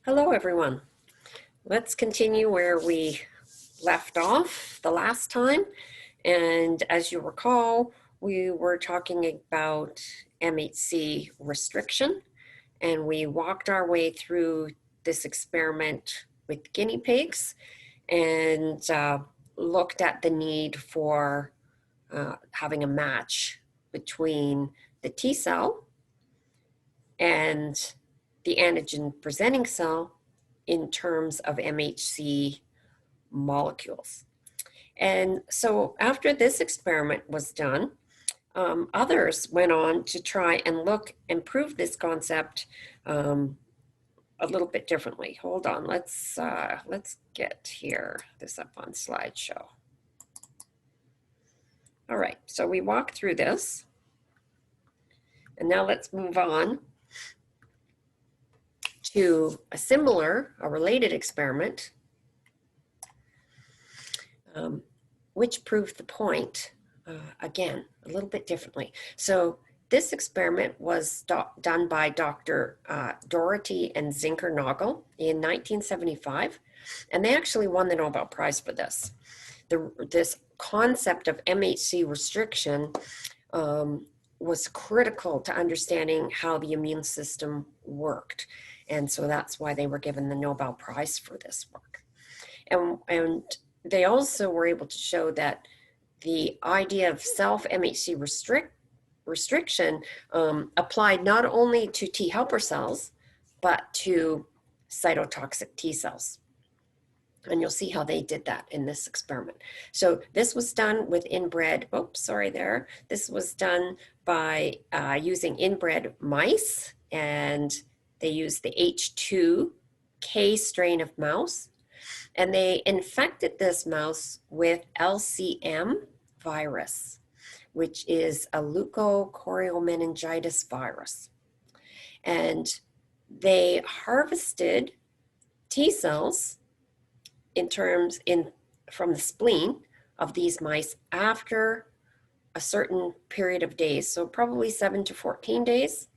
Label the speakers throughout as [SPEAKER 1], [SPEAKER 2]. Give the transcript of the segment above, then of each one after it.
[SPEAKER 1] Hello, everyone. Let's continue where we left off the last time. And as you recall, we were talking about MHC restriction, and we walked our way through this experiment with guinea pigs and looked at the need for having a match between the T cell and the antigen presenting cell in terms of MHC molecules. And so after this experiment was done, others went on to try and look and prove this concept a little bit differently. Hold on, let's get this up on slideshow. All right, so we walked through this, and now let's move on to a related experiment, which proved the point, again, a little bit differently. So this experiment was done by Dr. Doherty and Zinker-Nagel in 1975, and they actually won the Nobel Prize for this. This concept of MHC restriction was critical to understanding how the immune system worked. And so that's why they were given the Nobel Prize for this work. And they also were able to show that the idea of self-MHC restriction applied not only to T helper cells, but to cytotoxic T cells. And you'll see how they did that in this experiment. So this was done with inbred, this was done by using inbred mice, and they used the H2K strain of mouse, and they infected this mouse with LCM virus, which is a leukochoriomeningitis virus. And they harvested T cells from the spleen of these mice after a certain period of days, so probably 7 to 14 days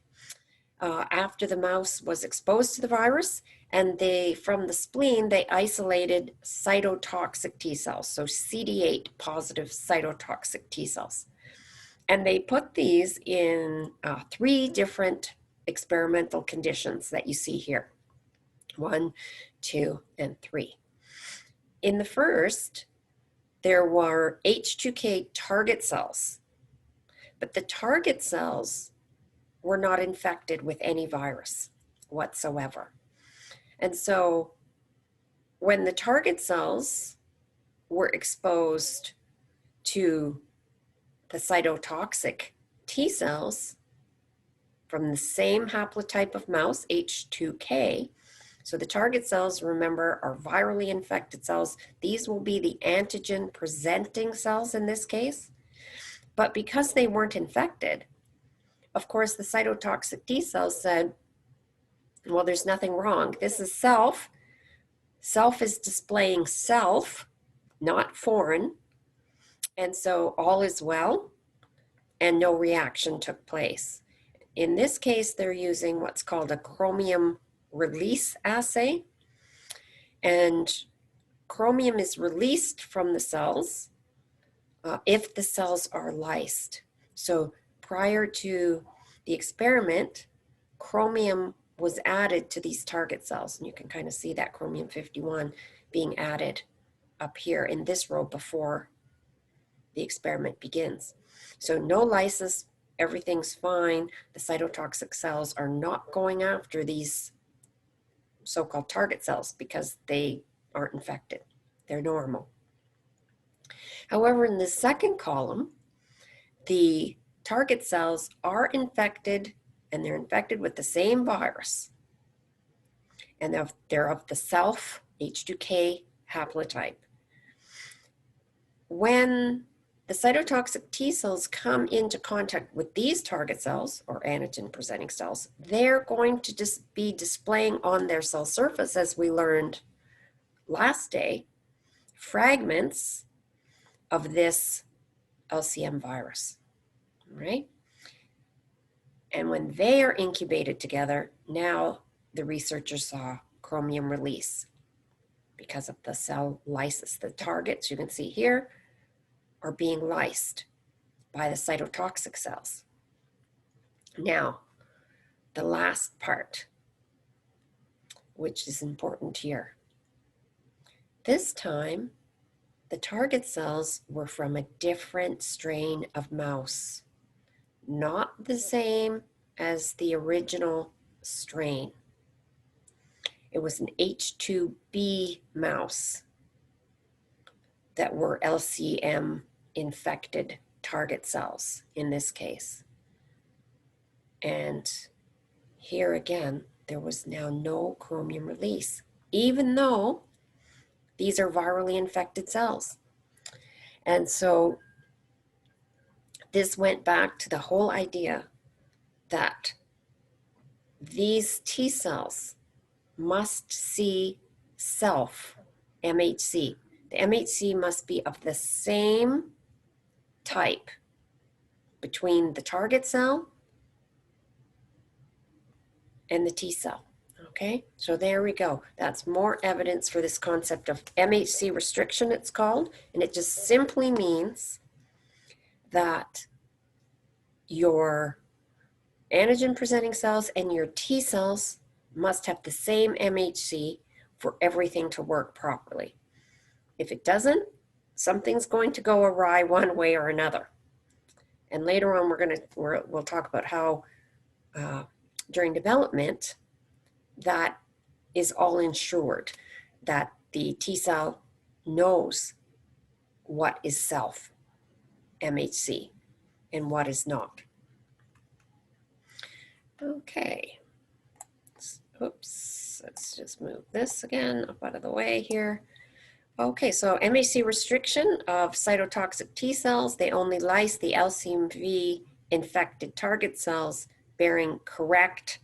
[SPEAKER 1] after the mouse was exposed to the virus. And from the spleen, they isolated cytotoxic T cells, so CD8 positive cytotoxic T cells. And they put these in 3 different experimental conditions that you see here, 1, 2, and 3. In the first, there were H2K target cells, but the target cells were not infected with any virus whatsoever. And so when the target cells were exposed to the cytotoxic T cells from the same haplotype of mouse, H2K, so the target cells, remember, are virally infected cells. These will be the antigen presenting cells in this case. But because they weren't infected, of course, the cytotoxic T cells said, well, there's nothing wrong. This is self. Self is displaying self, not foreign. And so all is well, and no reaction took place. In this case, they're using what's called a chromium release assay. And chromium is released from the cells if the cells are lysed. So prior to the experiment, chromium was added to these target cells. And you can kind of see that chromium 51 being added up here in this row before the experiment begins. So no lysis, everything's fine. The cytotoxic cells are not going after these so-called target cells because they aren't infected. They're normal. However, in the second column, the target cells are infected, and they're infected with the same virus. And they're of the self H2K haplotype. When the cytotoxic T cells come into contact with these target cells, or antigen presenting cells, they're going to just be displaying on their cell surface, as we learned last day, fragments of this LCM virus, right? And when they are incubated together, now the researchers saw chromium release because of the cell lysis. The targets you can see here are being lysed by the cytotoxic cells. Now, the last part, which is important here. This time, the target cells were from a different strain of mouse, not the same as the original strain. It was an H2B mouse that were LCM infected target cells in this case. And here again, there was now no chromium release, even though these are virally infected cells. And so this went back to the whole idea that these T cells must see self, MHC. The MHC must be of the same type between the target cell and the T cell. Okay, so there we go. That's more evidence for this concept of MHC restriction, it's called, and it just simply means that your antigen presenting cells and your T cells must have the same MHC for everything to work properly. If it doesn't, something's going to go awry one way or another. And later on, we'll talk about how during development, that is all ensured, that the T cell knows what is self MHC and what is not. Okay, oops, let's just move this again up out of the way here. Okay, so MHC restriction of cytotoxic T cells, they only lyse the LCMV infected target cells bearing correct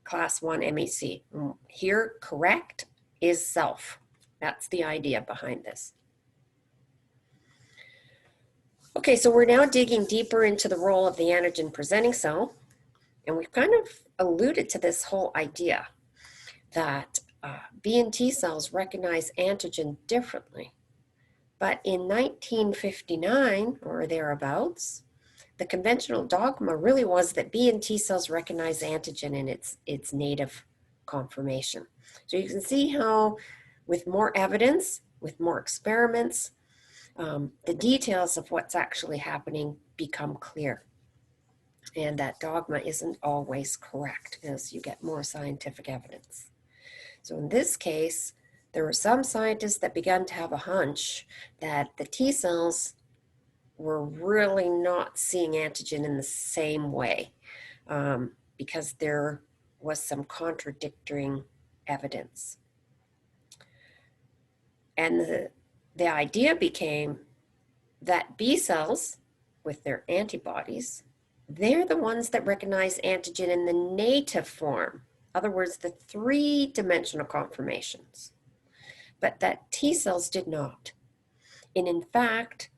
[SPEAKER 1] class 1 MHC. Here, correct is self. That's the idea behind this. Okay, so we're now digging deeper into the role of the antigen presenting cell. And we've kind of alluded to this whole idea that B and T cells recognize antigen differently. But in 1959 or thereabouts, the conventional dogma really was that B and T cells recognize antigen in its native conformation. So you can see how with more evidence, with more experiments, the details of what's actually happening become clear. And that dogma isn't always correct as you get more scientific evidence. So in this case, there were some scientists that began to have a hunch that the T cells were really not seeing antigen in the same way because there was some contradicting evidence. And the idea became that B cells, with their antibodies, they're the ones that recognize antigen in the native form. In other words, the three-dimensional conformations. But that T cells did not. And in fact,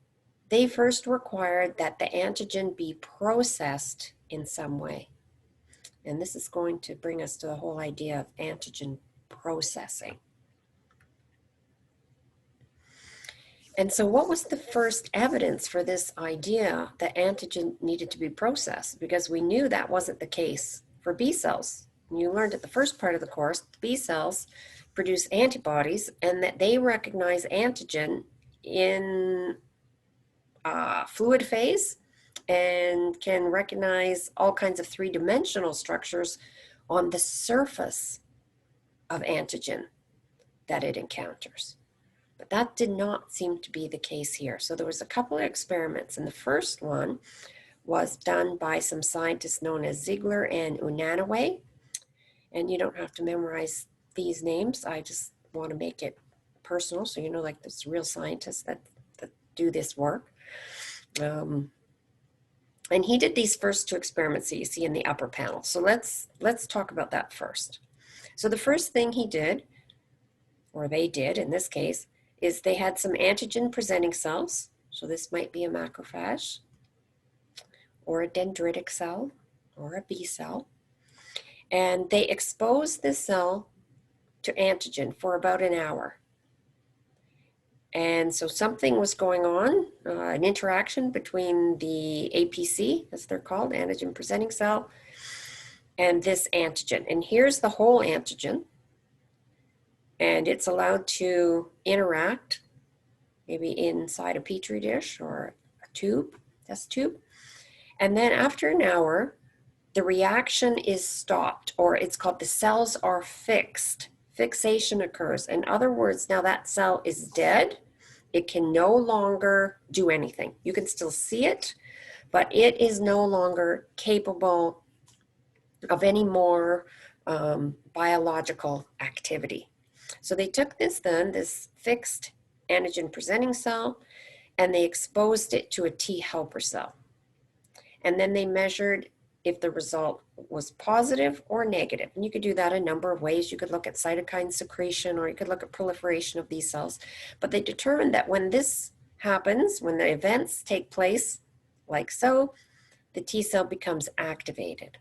[SPEAKER 1] they first required that the antigen be processed in some way. And this is going to bring us to the whole idea of antigen processing. And so what was the first evidence for this idea that antigen needed to be processed? Because we knew that wasn't the case for B cells. You learned at the first part of the course, B cells produce antibodies and that they recognize antigen in fluid phase and can recognize all kinds of three-dimensional structures on the surface of antigen that it encounters. But that did not seem to be the case here. So there was a couple of experiments, and the first one was done by some scientists known as Ziegler and Unanue. And you don't have to memorize these names. I just want to make it personal so you know, like, there's real scientists that do this work. And he did these first two experiments that you see in the upper panel. So let's talk about that first. So the first thing he did, or they did in this case, is they had some antigen presenting cells. So this might be a macrophage or a dendritic cell or a B cell. And they exposed this cell to antigen for about an hour. And so something was going on, an interaction between the APC, as they're called, antigen presenting cell, and this antigen. And here's the whole antigen. And it's allowed to interact, maybe inside a petri dish or a tube, test tube. And then after an hour, the reaction is stopped, or it's called the cells are fixed. Fixation occurs. In other words, now that cell is dead. It can no longer do anything. You can still see it, but it is no longer capable of any more biological activity. So they took this fixed antigen presenting cell, and they exposed it to a T helper cell. And then they measured if the result was positive or negative. And you could do that a number of ways. You could look at cytokine secretion, or you could look at proliferation of these cells. But they determined that when this happens, when the events take place like so, the T cell becomes activated.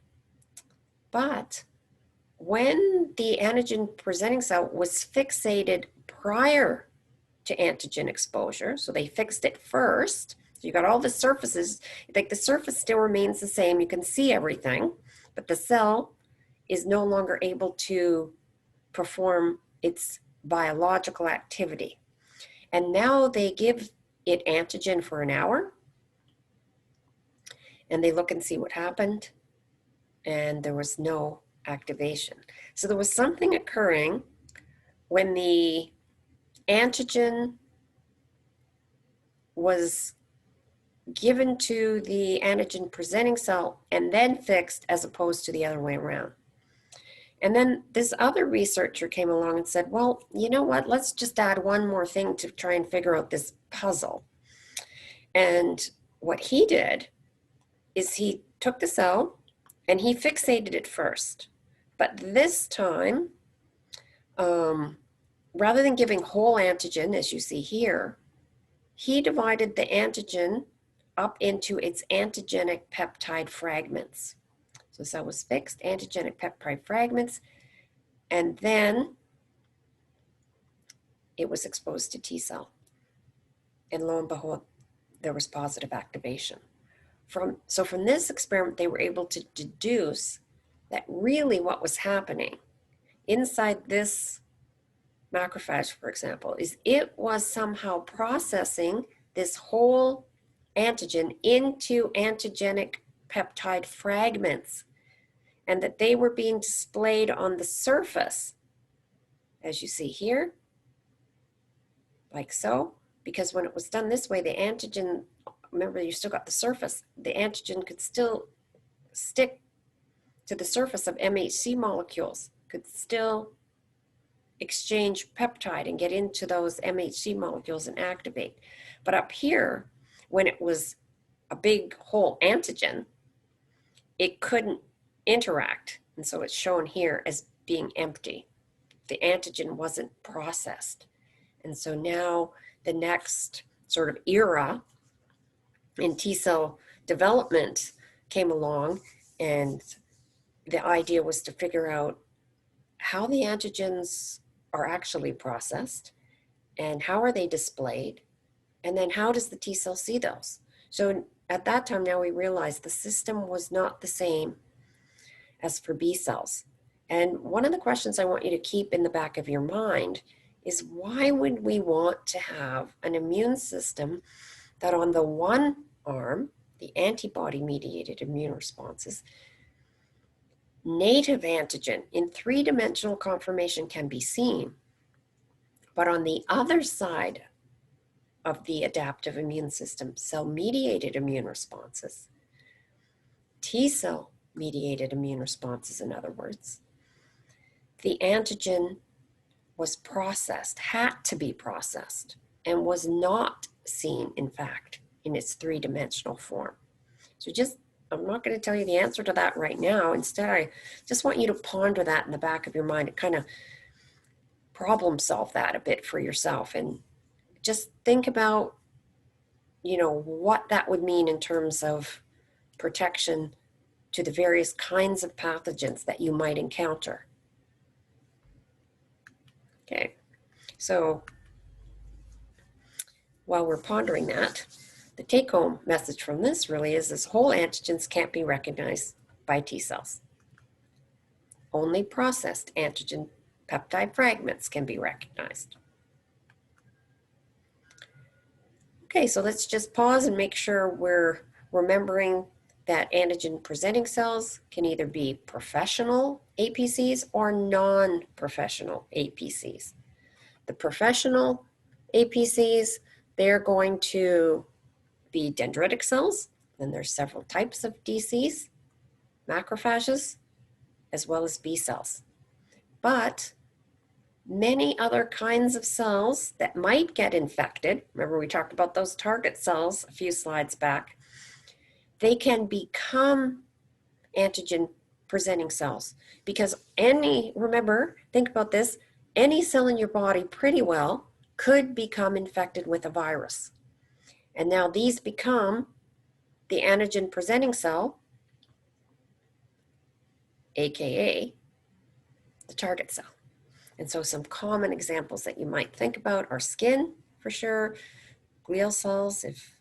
[SPEAKER 1] But when the antigen presenting cell was fixated prior to antigen exposure, so they fixed it first, so you got all the surfaces, like the surface still remains the same, you can see everything, but the cell is no longer able to perform its biological activity. And now they give it antigen for an hour, and they look and see what happened, and there was no activation. So there was something occurring when the antigen was given to the antigen presenting cell and then fixed, as opposed to the other way around. And then this other researcher came along and said, well, you know what, let's just add one more thing to try and figure out this puzzle. And what he did is he took the cell and he fixated it first. But this time, rather than giving whole antigen, as you see here, he divided the antigen up into its antigenic peptide fragments. So the cell was fixed, antigenic peptide fragments, and then it was exposed to T cell. And lo and behold, there was positive activation. So from this experiment, they were able to deduce that really what was happening inside this macrophage, for example, is it was somehow processing this whole antigen into antigenic peptide fragments, and that they were being displayed on the surface, as you see here, like so, because when it was done this way, the antigen, remember you still got the surface, the antigen could still stick to the surface of MHC molecules, could still exchange peptide and get into those MHC molecules and activate. But up here, when it was a big whole antigen, it couldn't interact. And so it's shown here as being empty. The antigen wasn't processed. And so now the next sort of era in T cell development came along, and the idea was to figure out how the antigens are actually processed and how are they displayed, and then how does the T cell see those? So at that time, now we realized the system was not the same as for B cells. And one of the questions I want you to keep in the back of your mind is, why would we want to have an immune system that on the one arm, the antibody-mediated immune responses, native antigen in three-dimensional conformation can be seen, but on the other side of the adaptive immune system, cell-mediated immune responses, T cell-mediated immune responses, in other words, the antigen was processed, had to be processed, and was not seen, in fact, in its three-dimensional form. So I'm not going to tell you the answer to that right now. Instead, I just want you to ponder that in the back of your mind and kind of problem solve that a bit for yourself, and just think about, what that would mean in terms of protection to the various kinds of pathogens that you might encounter. Okay, so while we're pondering that, the take-home message from this really is this: whole antigens can't be recognized by T cells. Only processed antigen peptide fragments can be recognized. Okay, so let's just pause and make sure we're remembering that antigen presenting cells can either be professional APCs or non-professional APCs. The professional APCs, they're going to be dendritic cells, and there's several types of DCs, macrophages, as well as B cells. But many other kinds of cells that might get infected, remember we talked about those target cells a few slides back, they can become antigen presenting cells because remember, think about this, any cell in your body pretty well could become infected with a virus. And now these become the antigen presenting cell, AKA the target cell. And so some common examples that you might think about are skin, for sure, glial cells, if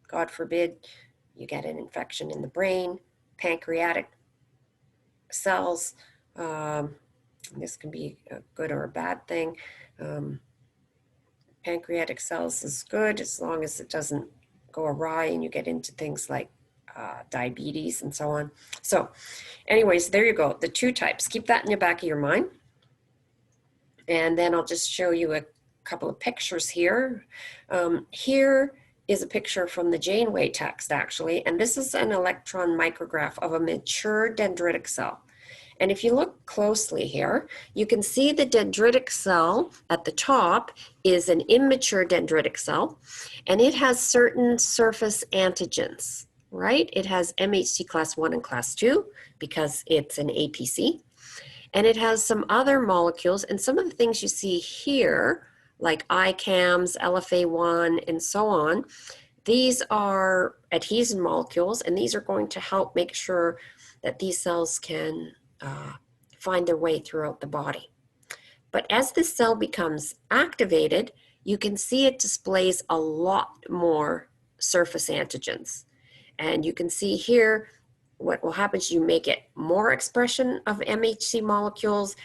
[SPEAKER 1] God forbid you get an infection in the brain, pancreatic cells, this can be a good or a bad thing. Pancreatic cells is good as long as it doesn't go awry and you get into things like diabetes and so on. So anyways, there you go, the two types. Keep that in the back of your mind. And then I'll just show you a couple of pictures here. Here is a picture from the Janeway text, actually, and this is an electron micrograph of a mature dendritic cell. And if you look closely here, you can see the dendritic cell at the top is an immature dendritic cell, and it has certain surface antigens, right? It has MHC class 1 and class 2 because it's an APC. And it has some other molecules, and some of the things you see here, like ICAMs, LFA1, and so on, these are adhesion molecules, and these are going to help make sure that these cells can find their way throughout the body. But as this cell becomes activated, you can see it displays a lot more surface antigens. And you can see here, what will happen is you may get more expression of MHC molecules,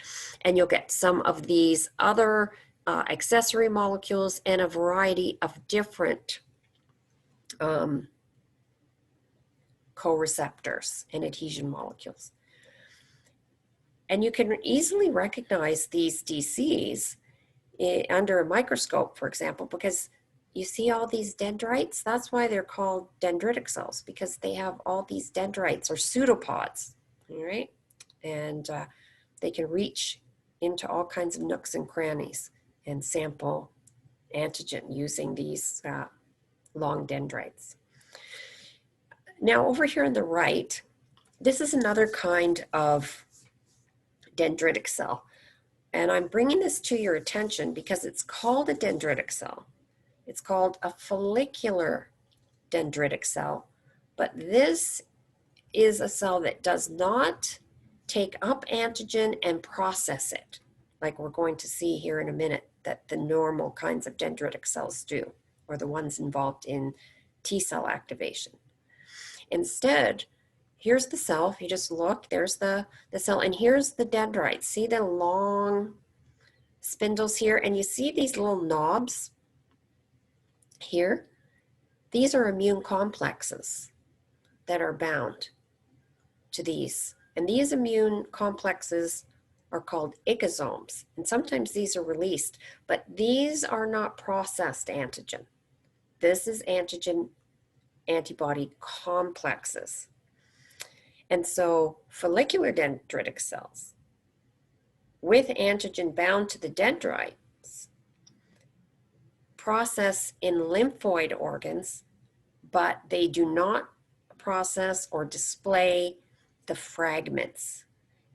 [SPEAKER 1] and you'll get some of these other accessory molecules and a variety of different co-receptors and adhesion molecules. And you can easily recognize these DCs under a microscope, for example, because you see all these dendrites. That's why they're called dendritic cells, because they have all these dendrites or pseudopods, all right? And they can reach into all kinds of nooks and crannies and sample antigen using these long dendrites. Now over here on the right, this is another kind of dendritic cell. And I'm bringing this to your attention because it's called a dendritic cell. It's called a follicular dendritic cell, but this is a cell that does not take up antigen and process it, like we're going to see here in a minute that the normal kinds of dendritic cells do, or the ones involved in T cell activation. Instead, here's the cell. If you just look, there's the cell, and here's the dendrites. See the long spindles here, and you see these little knobs here? These are immune complexes that are bound to these. And these immune complexes are called icosomes. And sometimes these are released, but these are not processed antigen. This is antigen antibody complexes. And so follicular dendritic cells with antigen bound to the dendrites process in lymphoid organs, but they do not process or display the fragments.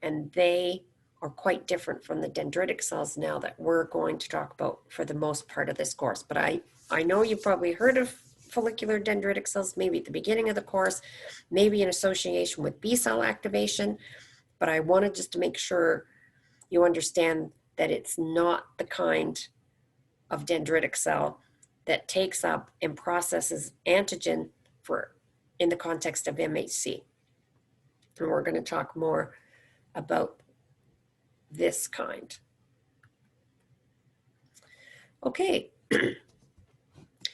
[SPEAKER 1] And they are quite different from the dendritic cells now that we're going to talk about for the most part of this course. But I know you've probably heard of follicular dendritic cells, maybe at the beginning of the course, maybe in association with B cell activation, but I wanted just to make sure you understand that it's not the kind of dendritic cell that takes up and processes antigen in the context of MHC. And we're going to talk more about this kind. Okay.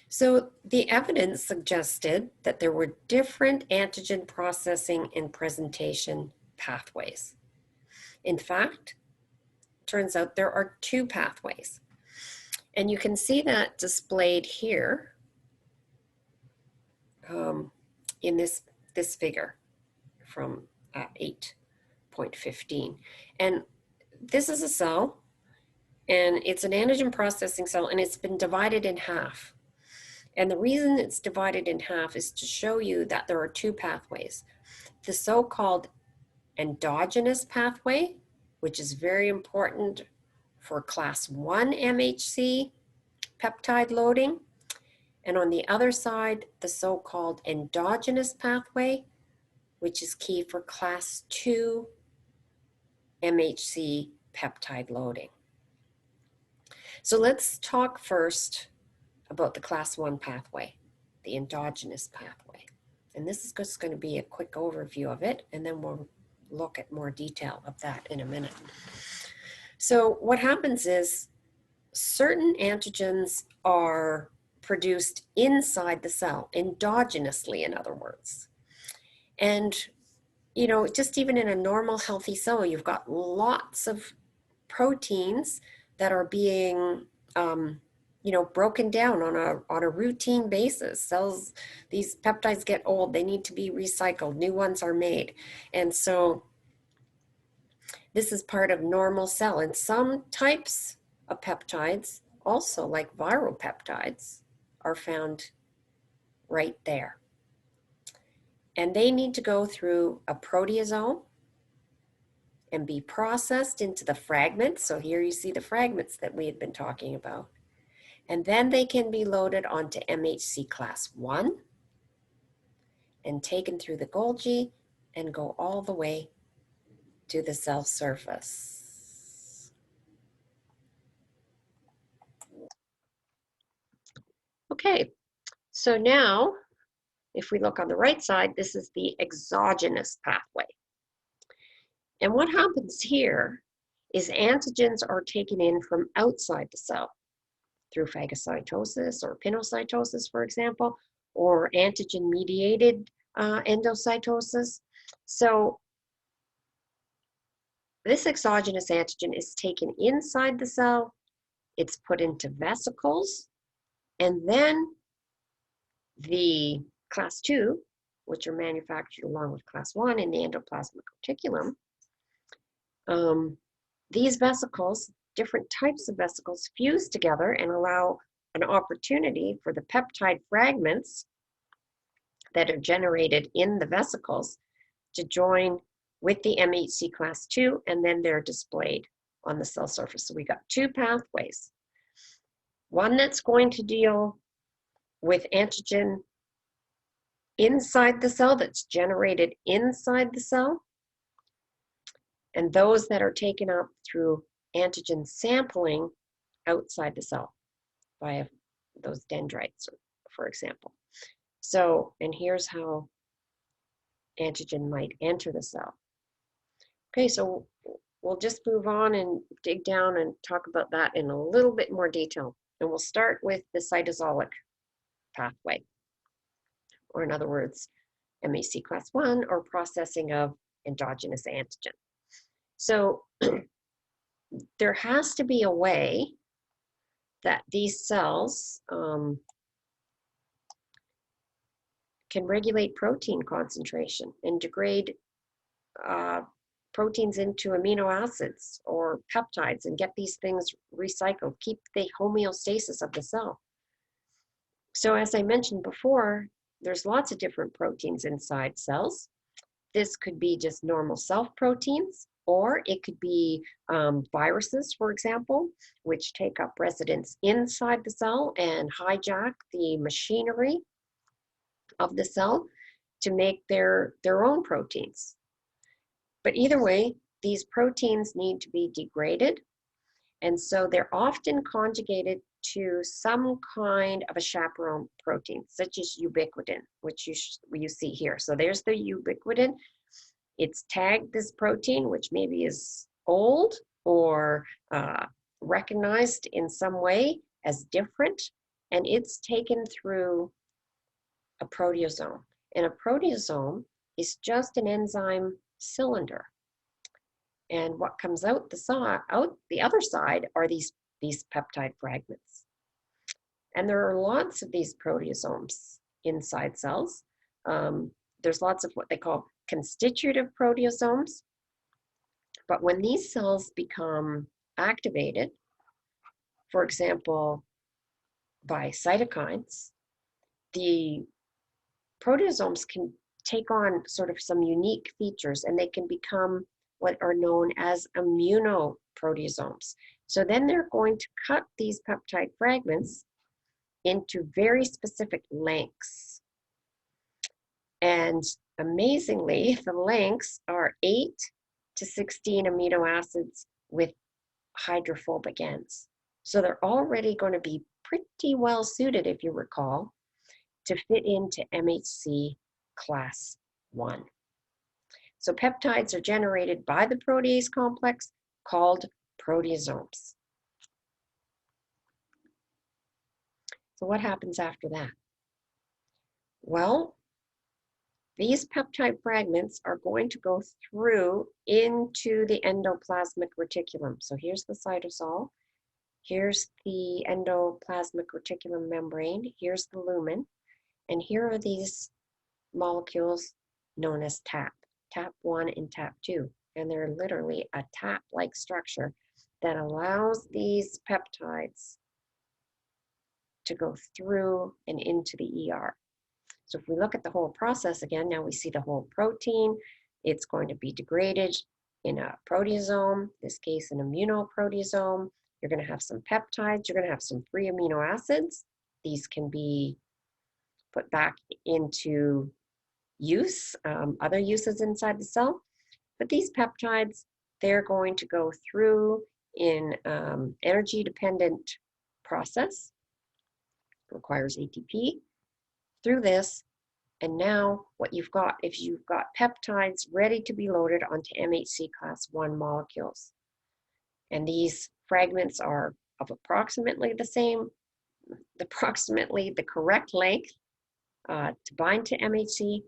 [SPEAKER 1] So the evidence suggested that there were different antigen processing and presentation pathways. In fact, turns out there are two pathways. And you can see that displayed here in this figure from 8.15. And this is a cell, and it's an antigen processing cell, and it's been divided in half. And the reason it's divided in half is to show you that there are two pathways. The so-called endogenous pathway, which is very important for class 1 MHC peptide loading. And on the other side, the so-called endogenous pathway, which is key for class 2 MHC peptide loading. So let's talk first about the class 1 pathway, the endogenous pathway. And this is just going to be a quick overview of it, and then we'll look at more detail of that in a minute. So what happens is certain antigens are produced inside the cell, endogenously, in other words. And, you know, just even in a normal healthy cell, you've got lots of proteins that are being broken down on a routine basis. Cells, these peptides get old, they need to be recycled, new ones are made. And so this is part of normal cell. And some types of peptides, also like viral peptides, are found right there. And they need to go through a proteasome and be processed into the fragments. So here you see the fragments that we had been talking about. And then they can be loaded onto MHC class 1 and taken through the Golgi and go all the way to the cell surface. Okay, so now if we look on the right side, this is the exogenous pathway. And what happens here is antigens are taken in from outside the cell through phagocytosis or pinocytosis, for example, or antigen-mediated endocytosis. So this exogenous antigen is taken inside the cell, it's put into vesicles, and then the class 2, which are manufactured along with class 1 in the endoplasmic reticulum, these vesicles, different types of vesicles, fuse together and allow an opportunity for the peptide fragments that are generated in the vesicles to join with the MHC class 2, and then they're displayed on the cell surface. So we got two pathways. One that's going to deal with antigen inside the cell, that's generated inside the cell, and those that are taken up through antigen sampling outside the cell via those dendrites, for example. So, and here's how antigen might enter the cell. Okay, so we'll just move on and dig down and talk about that in a little bit more detail. And we'll start with the cytosolic pathway, or in other words, MHC class 1, or processing of endogenous antigen. So there has to be a way that these cells can regulate protein concentration and degrade proteins into amino acids or peptides and get these things recycled, keep the homeostasis of the cell. So as I mentioned before, there's lots of different proteins inside cells. This could be just normal self-proteins, or it could be viruses, for example, which take up residence inside the cell and hijack the machinery of the cell to make their own proteins. But either way, these proteins need to be degraded, And so they're often conjugated to some kind of a chaperone protein, such as ubiquitin, which you see here. So there's the ubiquitin. It's tagged this protein, which maybe is old or recognized in some way as different, and it's taken through a proteasome. And a proteasome is just an enzyme cylinder. And what comes out the other side are these peptide fragments. And there are lots of these proteasomes inside cells. There's lots of what they call constitutive proteasomes. But when these cells become activated, for example, by cytokines, the proteasomes can take on sort of some unique features, and they can become what are known as immunoproteasomes. So then they're going to cut these peptide fragments into very specific lengths. And amazingly, the lengths are 8 to 16 amino acids with hydrophobic ends. So they're already going to be pretty well suited, if you recall, to fit into MHC class 1. So peptides are generated by the protease complex called proteasomes. So what happens after that? Well, these peptide fragments are going to go through into the endoplasmic reticulum. So here's the cytosol, here's the endoplasmic reticulum membrane, here's the lumen, and here are these molecules known as TAP1 and TAP2. And they're literally a tap-like structure that allows these peptides to go through and into the ER. So if we look at the whole process again, now we see the whole protein. It's going to be degraded in a proteasome, in this case an immunoproteasome. You're going to have some peptides. You're going to have some free amino acids. These can be put back into use, other uses inside the cell. But these peptides, they're going to go through in energy-dependent process, requires ATP, through this. And now what you've got, if you've got peptides ready to be loaded onto MHC class 1 molecules. And these fragments are of approximately the correct length to bind to MHC.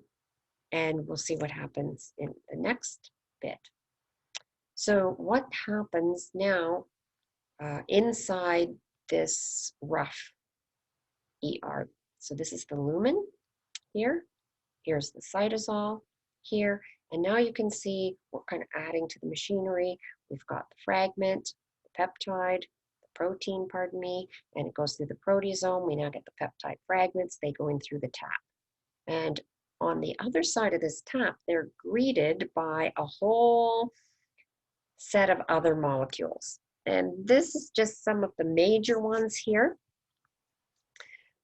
[SPEAKER 1] And we'll see what happens in the next bit. So what happens now inside this rough ER? So this is the lumen here. Here's the cytosol here. And now you can see we're kind of adding to the machinery. We've got the fragment, the peptide, the protein, pardon me, and it goes through the proteasome. We now get the peptide fragments. They go in through the tap. And on the other side of this tap, they're greeted by a whole set of other molecules. And this is just some of the major ones here.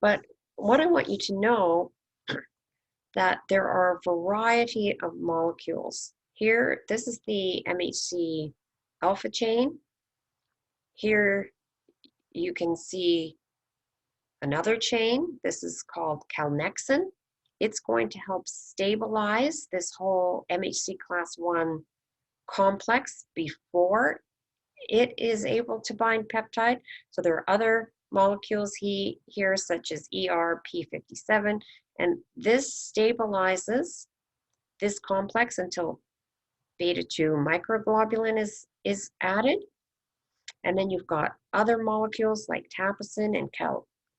[SPEAKER 1] But what I want you to know that there are a variety of molecules. Here, this is the MHC alpha chain. Here you can see another chain. This is called calnexin. It's going to help stabilize this whole MHC class 1 complex before it is able to bind peptide. So there are other molecules here such as ERP57, and this stabilizes this complex until beta-2 microglobulin is added. And then you've got other molecules like taposin and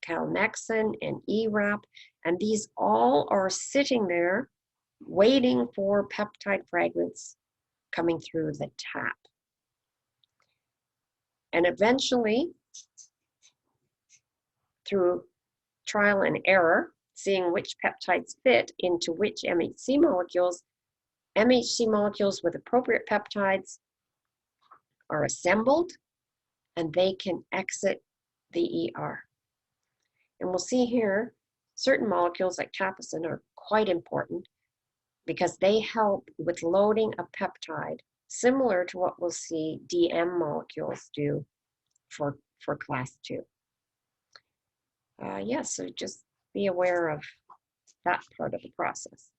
[SPEAKER 1] calnexin and ERAP, and these all are sitting there waiting for peptide fragments coming through the tap. And eventually, through trial and error, seeing which peptides fit into which MHC molecules with appropriate peptides are assembled, and they can exit the ER. And we'll see here, certain molecules like taposin are quite important because they help with loading a peptide, similar to what we'll see DM molecules do for class 2. So just be aware of that part of the process.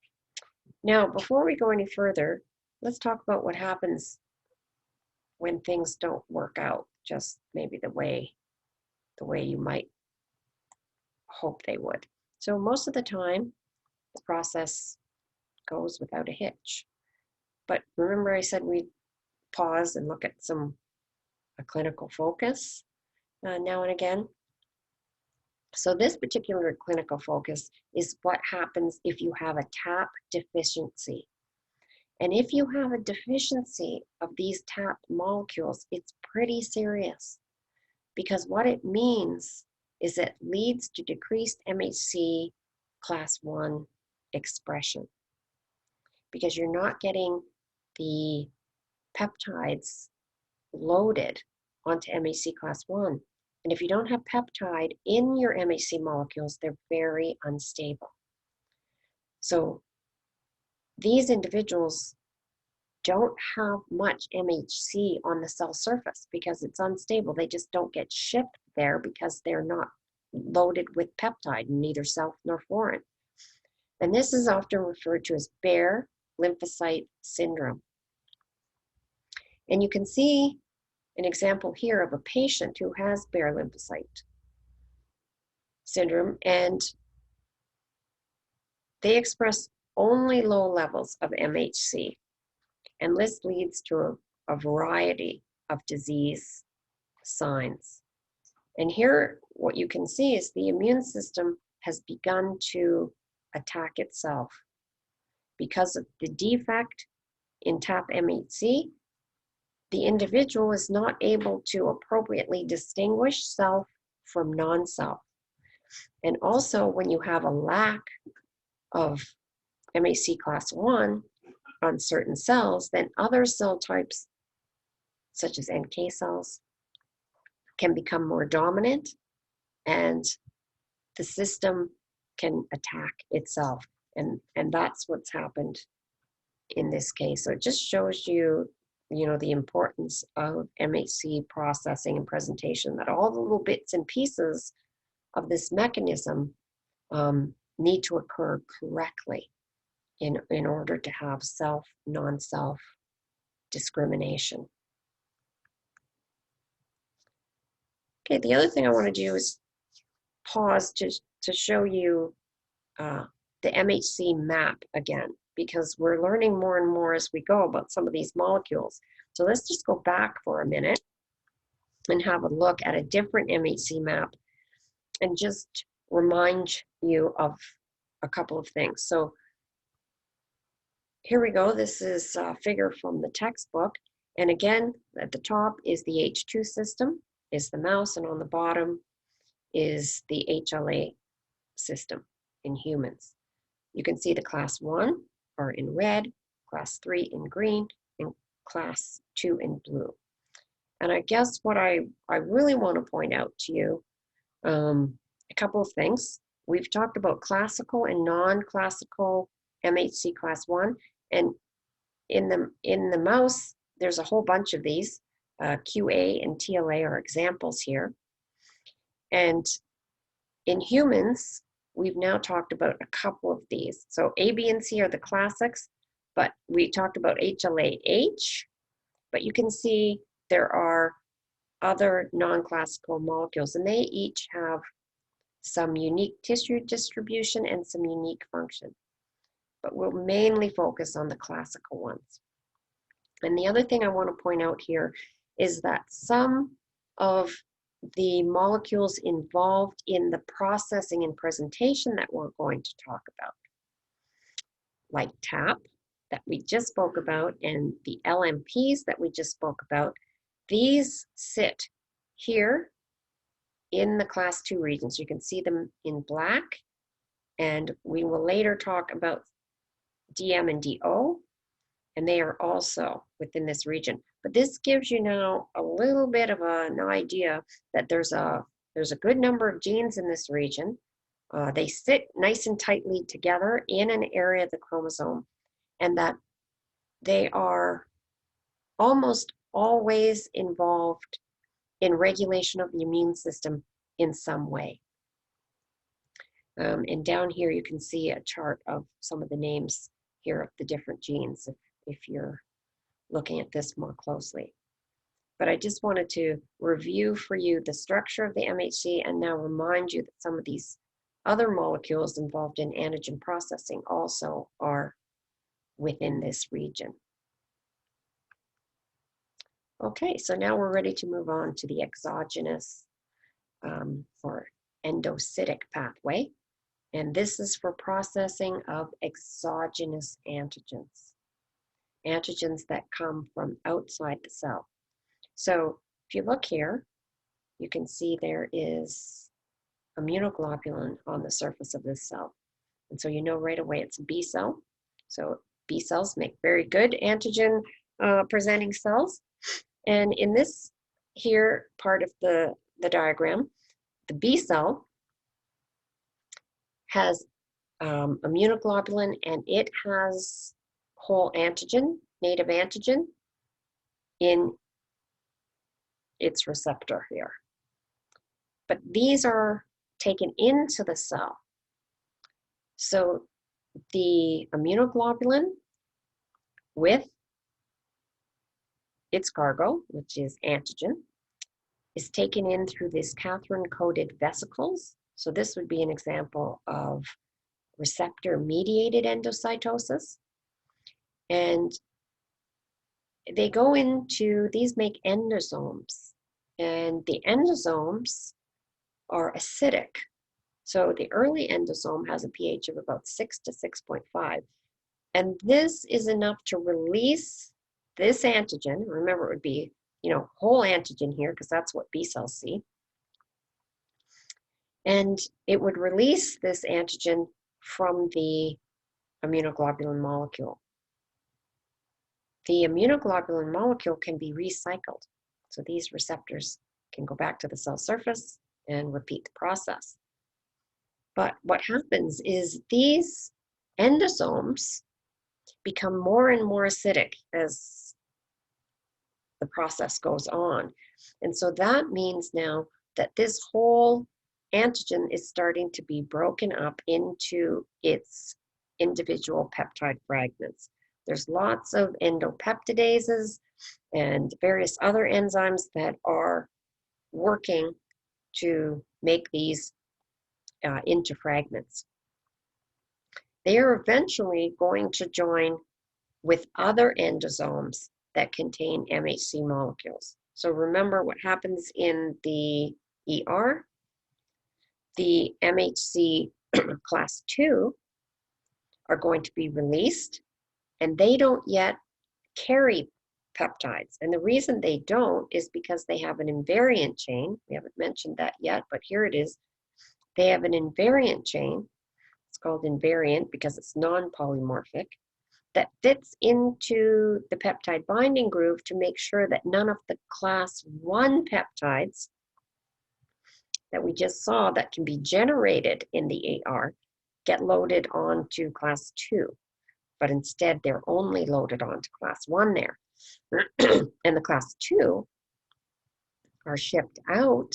[SPEAKER 1] Now, before we go any further, let's talk about what happens when things don't work out just maybe the way you might hope they would. So most of the time, the process goes without a hitch. But remember I said we'd pause and look at a clinical focus now and again. So this particular clinical focus is what happens if you have a TAP deficiency. And if you have a deficiency of these TAP molecules, it's pretty serious, because what it means is it leads to decreased MHC class 1 expression, because you're not getting the peptides loaded onto MHC class 1. And if you don't have peptide in your MHC molecules, they're very unstable. So these individuals don't have much MHC on the cell surface because it's unstable. They just don't get shipped there because they're not loaded with peptide, neither self nor foreign. And this is often referred to as bare lymphocyte syndrome. And you can see an example here of a patient who has bare lymphocyte syndrome, and they express only low levels of MHC. And this leads to a variety of disease signs. And here, what you can see is the immune system has begun to attack itself. Because of the defect in TAP MHC, the individual is not able to appropriately distinguish self from non-self. And also, when you have a lack of MHC class 1 on certain cells, then other cell types, such as NK cells, can become more dominant, and the system can attack itself. And that's what's happened in this case. So it just shows you, the importance of MHC processing and presentation, that all the little bits and pieces of this mechanism need to occur correctly in order to have self, non-self discrimination. Okay, the other thing I want to do is pause to show you the MHC map again, because we're learning more and more as we go about some of these molecules. So let's just go back for a minute and have a look at a different MHC map and just remind you of a couple of things. So here we go. This is a figure from the textbook. And again, at the top is the H2 system, is the mouse, and on the bottom is the HLA system in humans. You can see the class 1 are in red, class 3 in green, and class 2 in blue. And I guess what I really want to point out to you, a couple of things. We've talked about classical and non-classical MHC class 1, and in the mouse, there's a whole bunch of these. QA and TLA are examples here. And in humans, we've now talked about a couple of these. So A, B, and C are the classics, but we talked about HLA-H, but you can see there are other non-classical molecules, and they each have some unique tissue distribution and some unique function. But we'll mainly focus on the classical ones. And the other thing I want to point out here is that some of the molecules involved in the processing and presentation that we're going to talk about, like TAP that we just spoke about and the LMPs that we just spoke about, these sit here in the class 2 regions. You can see them in black, and we will later talk about DM and DO, and they are also within this region. But this gives you now a little bit of an idea that there's a good number of genes in this region. They sit nice and tightly together in an area of the chromosome, and that they are almost always involved in regulation of the immune system in some way. And down here you can see a chart of some of the names here of the different genes if you're looking at this more closely. But I just wanted to review for you the structure of the MHC and now remind you that some of these other molecules involved in antigen processing also are within this region. Okay, so now we're ready to move on to the exogenous or endocytic pathway. And this is for processing of exogenous antigens, antigens that come from outside the cell. So if you look here, you can see there is immunoglobulin on the surface of this cell. And so you know right away it's a B cell. So B cells make very good antigen presenting cells. And in this here part of the diagram, the B cell has immunoglobulin and it has whole antigen, native antigen, in its receptor here. But these are taken into the cell. So the immunoglobulin with its cargo, which is antigen, is taken in through these Catherine-coated vesicles. So this would be an example of receptor-mediated endocytosis. And they go into, these make endosomes. And the endosomes are acidic. So the early endosome has a pH of about 6 to 6.5. And this is enough to release this antigen. Remember, it would be, whole antigen here, because that's what B cells see. And it would release this antigen from the immunoglobulin molecule. The immunoglobulin molecule can be recycled. So these receptors can go back to the cell surface and repeat the process. But what happens is these endosomes become more and more acidic as the process goes on. And so that means now that this whole antigen is starting to be broken up into its individual peptide fragments. There's lots of endopeptidases and various other enzymes that are working to make these into fragments. They are eventually going to join with other endosomes that contain MHC molecules. So remember what happens in the ER. The MHC class 2 are going to be released, and they don't yet carry peptides. And the reason they don't is because they have an invariant chain. We haven't mentioned that yet, but here it is. They have an invariant chain. It's called invariant because it's non-polymorphic, that fits into the peptide binding groove to make sure that none of the class 1 peptides that we just saw that can be generated in the AR get loaded onto class 2. But instead, they're only loaded onto class 1 there. And the class 2 are shipped out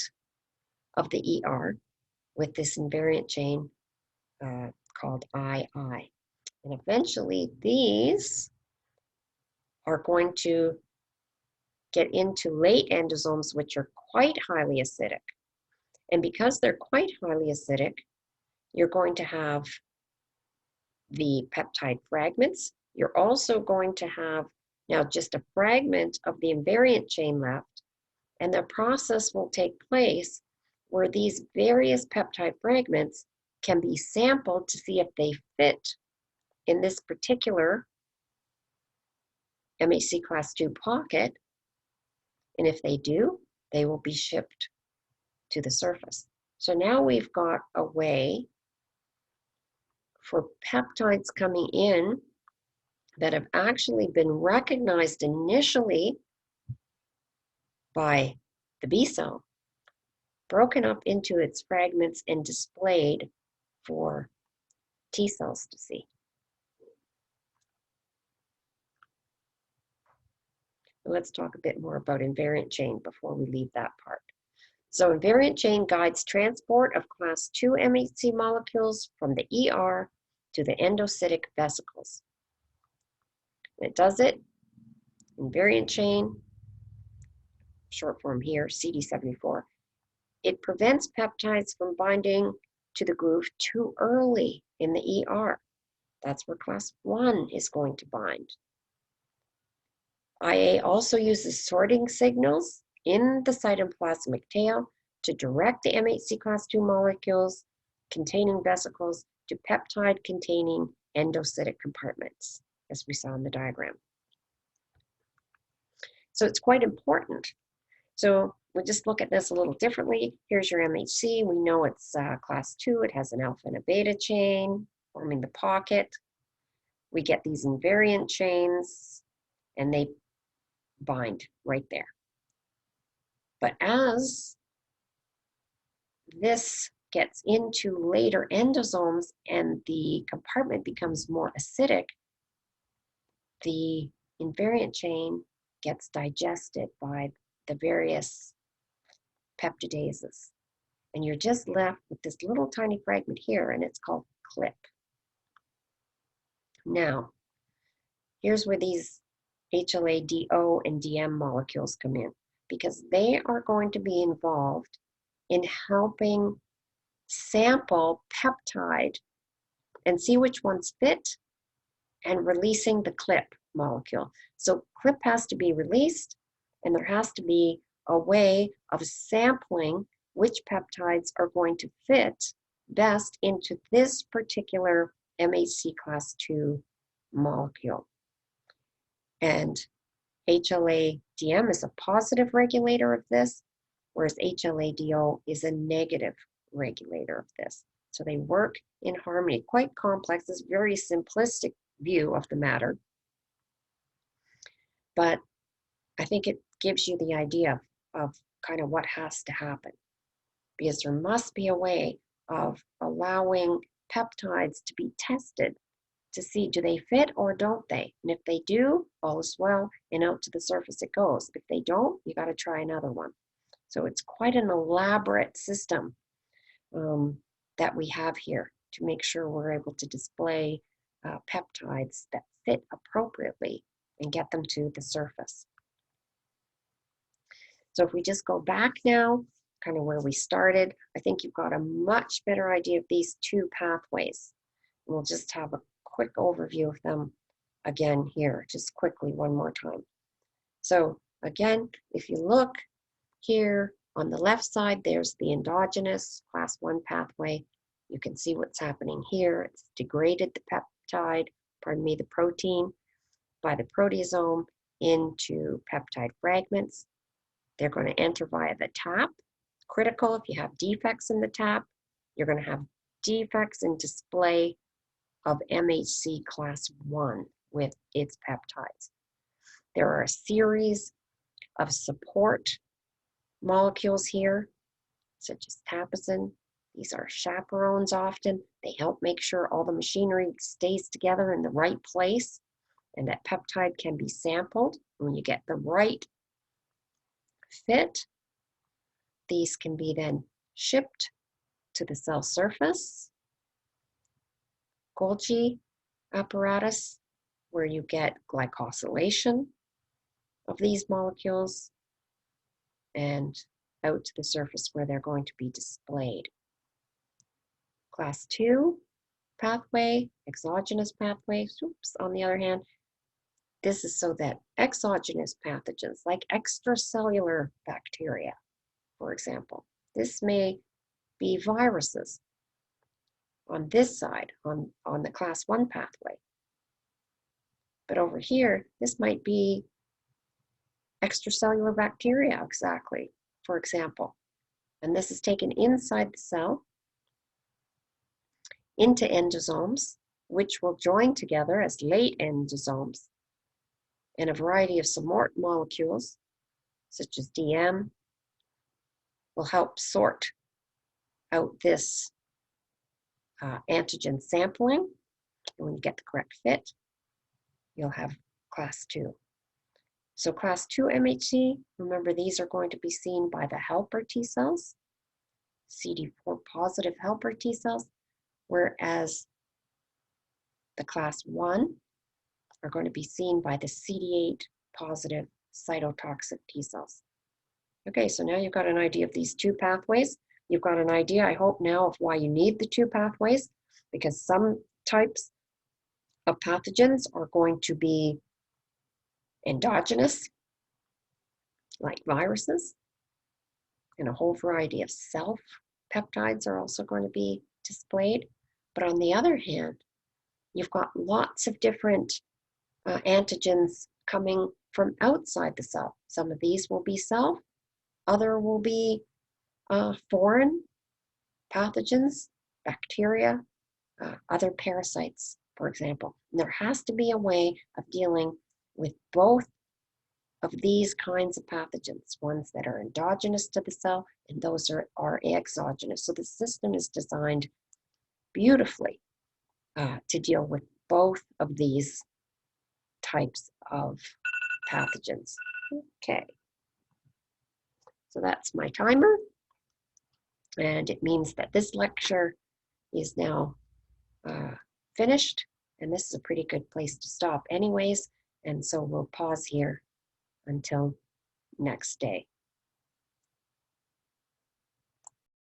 [SPEAKER 1] of the ER with this invariant chain called II. And eventually, these are going to get into late endosomes, which are quite highly acidic. And because they're quite highly acidic, you're going to have the peptide fragments. You're also going to have now just a fragment of the invariant chain left, and the process will take place where these various peptide fragments can be sampled to see if they fit in this particular MHC class 2 pocket. And if they do, they will be shipped to the surface. So now we've got a way for peptides coming in that have actually been recognized initially by the B cell, broken up into its fragments and displayed for T cells to see. Let's talk a bit more about invariant chain before we leave that part. So invariant chain guides transport of class 2 MHC molecules from the ER to the endocytic vesicles. It does it, invariant chain, short form here, CD74. It prevents peptides from binding to the groove too early in the ER. That's where class 1 is going to bind. IA also uses sorting signals in the cytoplasmic tail to direct the MHC class 2 molecules containing vesicles to peptide containing endocytic compartments, as we saw in the diagram. So it's quite important. So we'll just look at this a little differently. Here's your MHC. We know it's class 2. It has an alpha and a beta chain forming the pocket. We get these invariant chains, and they bind right there. But as this gets into later endosomes and the compartment becomes more acidic, the invariant chain gets digested by the various peptidases. And you're just left with this little tiny fragment here, and it's called clip. Now, here's where these HLA-DO and DM molecules come in, because they are going to be involved in helping sample peptide and see which ones fit and releasing the clip molecule. So clip has to be released, and there has to be a way of sampling which peptides are going to fit best into this particular MHC class 2 molecule. And HLA-DM is a positive regulator of this, whereas HLA-DO is a negative regulator of this. So they work in harmony. Quite complex. It's a very simplistic view of the matter. But I think it gives you the idea of kind of what has to happen, because there must be a way of allowing peptides to be tested to see, do they fit or don't they? And if they do, all is well, and out to the surface it goes. If they don't, you got to try another one. So it's quite an elaborate system that we have here to make sure we're able to display peptides that fit appropriately and get them to the surface. So if we just go back now, kind of where we started, I think you've got a much better idea of these two pathways. And we'll just have a quick overview of them again here, just quickly one more time. So again, if you look here on the left side, there's the endogenous class 1 pathway. You can see what's happening here. It's degraded the peptide, the protein, by the proteasome into peptide fragments. They're going to enter via the tap. Critical, if you have defects in the tap, you're going to have defects in display of MHC class 1 with its peptides. There are a series of support molecules here, such as tapazin. These are chaperones often. They help make sure all the machinery stays together in the right place and that peptide can be sampled. When you get the right fit, these can be then shipped to the cell surface. Golgi apparatus, where you get glycosylation of these molecules and out to the surface where they're going to be displayed. Class 2 pathway, exogenous pathway, on the other hand, this is so that exogenous pathogens like extracellular bacteria, for example, this may be viruses on this side, on the class 1 pathway. But over here, this might be extracellular bacteria, exactly, for example. And this is taken inside the cell into endosomes, which will join together as late endosomes. And a variety of support molecules, such as DM, will help sort out this antigen sampling. And when you get the correct fit, you'll have class 2. So class 2 MHC, remember these are going to be seen by the helper T cells, CD4 positive helper T cells, whereas the class 1 are going to be seen by the CD8 positive cytotoxic T cells. Okay, so now you've got an idea of these two pathways. You've got an idea, I hope now, of why you need the two pathways, because some types of pathogens are going to be endogenous, like viruses, and a whole variety of self-peptides are also going to be displayed. But on the other hand, you've got lots of different antigens coming from outside the cell. Some of these will be self, other will be foreign pathogens, bacteria, other parasites, for example. And there has to be a way of dealing with both of these kinds of pathogens, ones that are endogenous to the cell and those are exogenous. So the system is designed beautifully to deal with both of these types of pathogens. Okay, so that's my timer, and it means that this lecture is now finished, and this is a pretty good place to stop anyways, and so we'll pause here until next day.